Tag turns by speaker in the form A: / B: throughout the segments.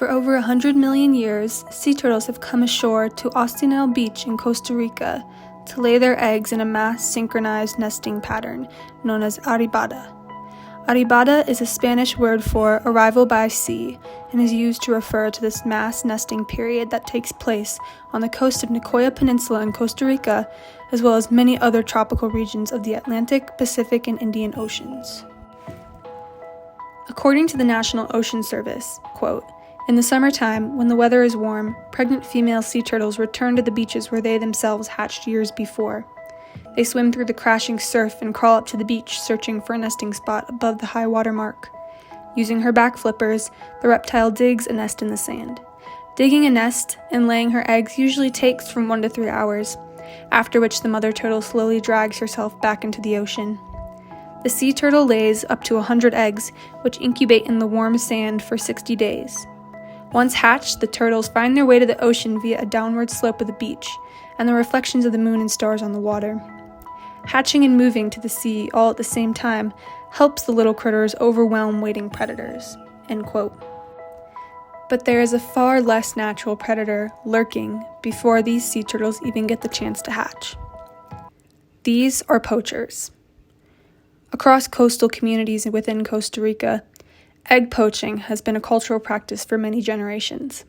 A: For over 100 million years, sea turtles have come ashore to Ostinel Beach in Costa Rica to lay their eggs in a mass-synchronized nesting pattern known as arribada. Arribada is a Spanish word for arrival by sea and is used to refer to this mass nesting period that takes place on the coast of Nicoya Peninsula in Costa Rica, as well as many other tropical regions of the Atlantic, Pacific, and Indian Oceans. According to the National Ocean Service, quote, "In the summertime, when the weather is warm, pregnant female sea turtles return to the beaches where they themselves hatched years before. They swim through the crashing surf and crawl up to the beach, searching for a nesting spot above the high water mark. Using her back flippers, the reptile digs a nest in the sand. Digging a nest and laying her eggs usually takes from 1 to 3 hours, after which the mother turtle slowly drags herself back into the ocean. The sea turtle lays up to 100 eggs, which incubate in the warm sand for 60 days. Once hatched, the turtles find their way to the ocean via a downward slope of the beach and the reflections of the moon and stars on the water. Hatching and moving to the sea all at the same time helps the little critters overwhelm waiting predators." End quote. But there is a far less natural predator lurking before these sea turtles even get the chance to hatch. These are poachers. Across coastal communities within Costa Rica, egg poaching has been a cultural practice for many generations.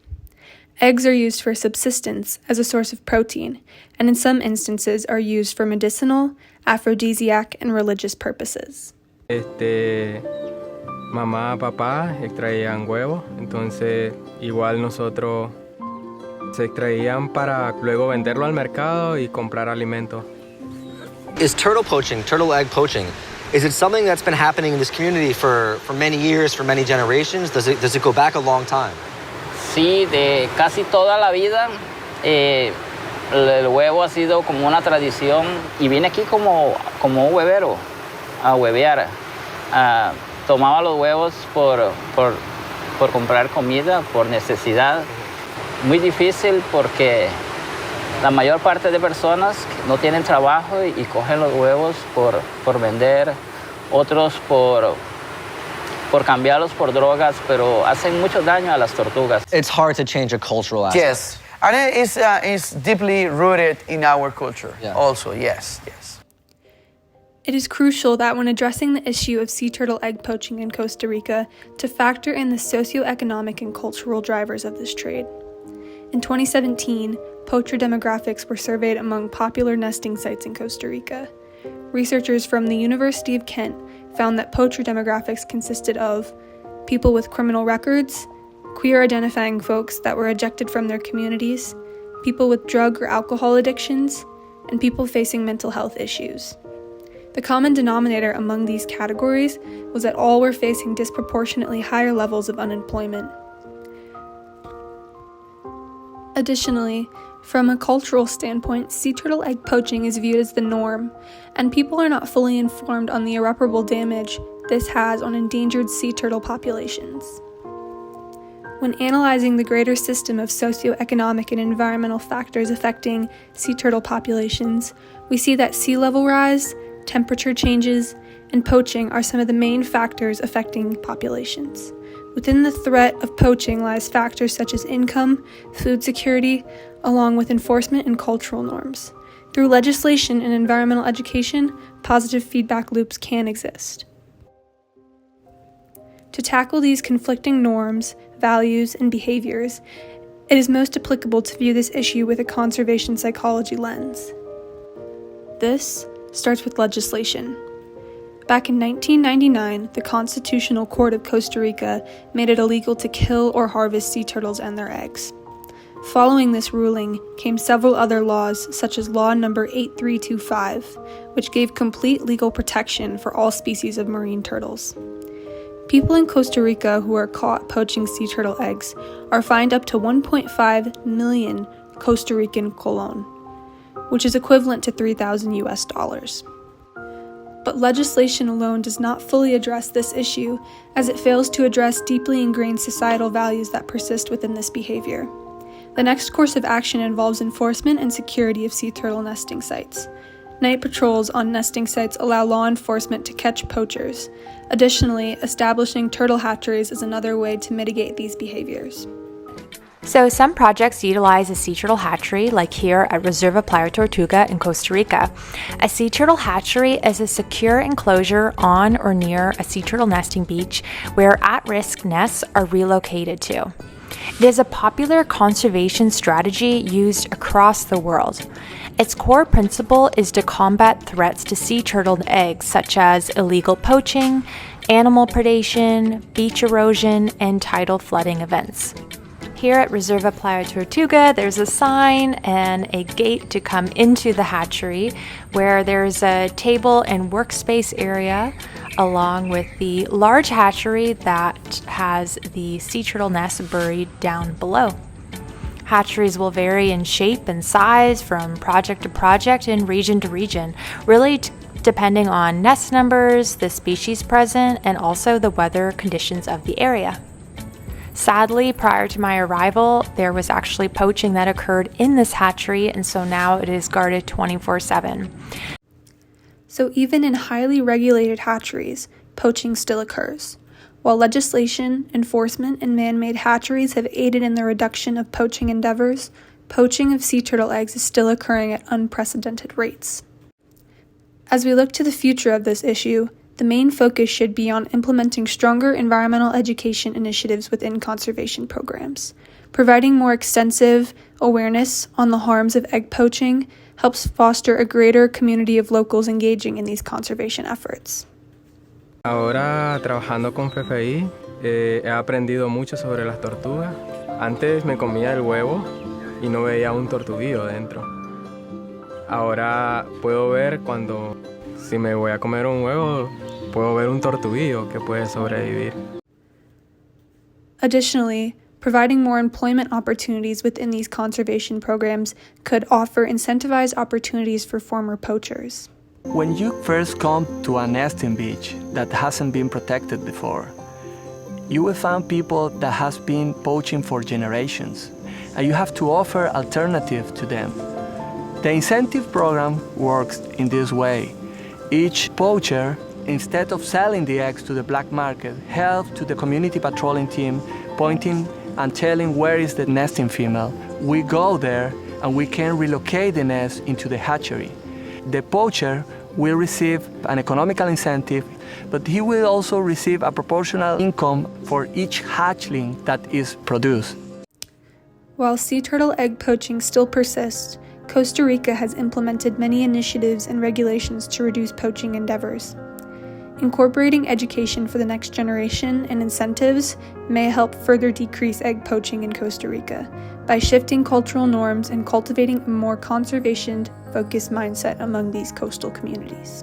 A: Eggs are used for subsistence as a source of protein, and in some instances are used for medicinal, aphrodisiac, and religious purposes.
B: Mamá, papá extraían huevos, entonces igual nosotros se extraían para luego venderlo al mercado y comprar alimento.
C: Is turtle poaching, turtle egg poaching, is it something that's been happening in this community for many years, for many generations? Does it go back a long time?
D: Sí, de casi toda la vida. El huevo ha sido como una tradición y vine aquí como un huevero a huevear. Tomaba los huevos por comprar comida, por necesidad. Muy difícil porque la mayor parte de personas no tienen trabajo y cogen los huevos por vender, otros por cambiarlos por drogas, pero hacen mucho daño a las tortugas.
C: It's hard to change a cultural aspect.
E: Yes, and it's deeply rooted in our culture also, yes.
A: It is crucial that when addressing the issue of sea turtle egg poaching in Costa Rica, to factor in the socioeconomic and cultural drivers of this trade. In 2017, poacher demographics were surveyed among popular nesting sites in Costa Rica. Researchers from the University of Kent found that poacher demographics consisted of people with criminal records, queer-identifying folks that were ejected from their communities, people with drug or alcohol addictions, and people facing mental health issues. The common denominator among these categories was that all were facing disproportionately higher levels of unemployment. Additionally, from a cultural standpoint, sea turtle egg poaching is viewed as the norm, and people are not fully informed on the irreparable damage this has on endangered sea turtle populations. When analyzing the greater system of socioeconomic and environmental factors affecting sea turtle populations, we see that sea level rise, temperature changes, and poaching are some of the main factors affecting populations. Within the threat of poaching lies factors such as income, food security, along with enforcement and cultural norms. Through legislation and environmental education, positive feedback loops can exist. To tackle these conflicting norms, values, and behaviors, it is most applicable to view this issue with a conservation psychology lens. This starts with legislation. Back in 1999, the Constitutional Court of Costa Rica made it illegal to kill or harvest sea turtles and their eggs. Following this ruling came several other laws, such as Law Number 8325, which gave complete legal protection for all species of marine turtles. People in Costa Rica who are caught poaching sea turtle eggs are fined up to 1.5 million Costa Rican colon, which is equivalent to $3,000 US. But legislation alone does not fully address this issue, as it fails to address deeply ingrained societal values that persist within this behavior. The next course of action involves enforcement and security of sea turtle nesting sites. Night patrols on nesting sites allow law enforcement to catch poachers. Additionally, establishing turtle hatcheries is another way to mitigate these behaviors.
F: So some projects utilize a sea turtle hatchery, like here at Reserva Playa Tortuga in Costa Rica. A sea turtle hatchery is a secure enclosure on or near a sea turtle nesting beach where at-risk nests are relocated to. It is a popular conservation strategy used across the world. Its core principle is to combat threats to sea turtle eggs such as illegal poaching, animal predation, beach erosion, and tidal flooding events. Here at Reserva Playa Tortuga, there's a sign and a gate to come into the hatchery where there's a table and workspace area along with the large hatchery that has the sea turtle nest buried down below. Hatcheries will vary in shape and size from project to project and region to region, really depending on nest numbers, the species present, and also the weather conditions of the area. Sadly, prior to my arrival, there was actually poaching that occurred in this hatchery, and so now it is guarded 24/7.
A: So even in highly regulated hatcheries, poaching still occurs. While legislation, enforcement, and man-made hatcheries have aided in the reduction of poaching endeavors, poaching of sea turtle eggs is still occurring at unprecedented rates. As we look to the future of this issue, the main focus should be on implementing stronger environmental education initiatives within conservation programs. Providing more extensive awareness on the harms of egg poaching helps foster a greater community of locals engaging in these conservation efforts.
B: Ahora trabajando con FFI he aprendido mucho sobre las tortugas. Antes me comía el huevo y no veía un tortuguillo dentro. Ahora puedo ver cuando si me voy a comer un huevo, puedo ver un tortuguillo que puede sobrevivir.
A: Additionally, providing more employment opportunities within these conservation programs could offer incentivized opportunities for former poachers.
G: When you first come to a nesting beach that hasn't been protected before, you will find people that has been poaching for generations, and you have to offer alternative to them. The incentive program works in this way. Each poacher, instead of selling the eggs to the black market, helps to the community patrolling team, pointing and telling where is the nesting female. We go there and we can relocate the nest into the hatchery. The poacher will receive an economical incentive, but he will also receive a proportional income for each hatchling that is produced.
A: While sea turtle egg poaching still persists, Costa Rica has implemented many initiatives and regulations to reduce poaching endeavors. Incorporating education for the next generation and incentives may help further decrease egg poaching in Costa Rica by shifting cultural norms and cultivating a more conservation-focused mindset among these coastal communities.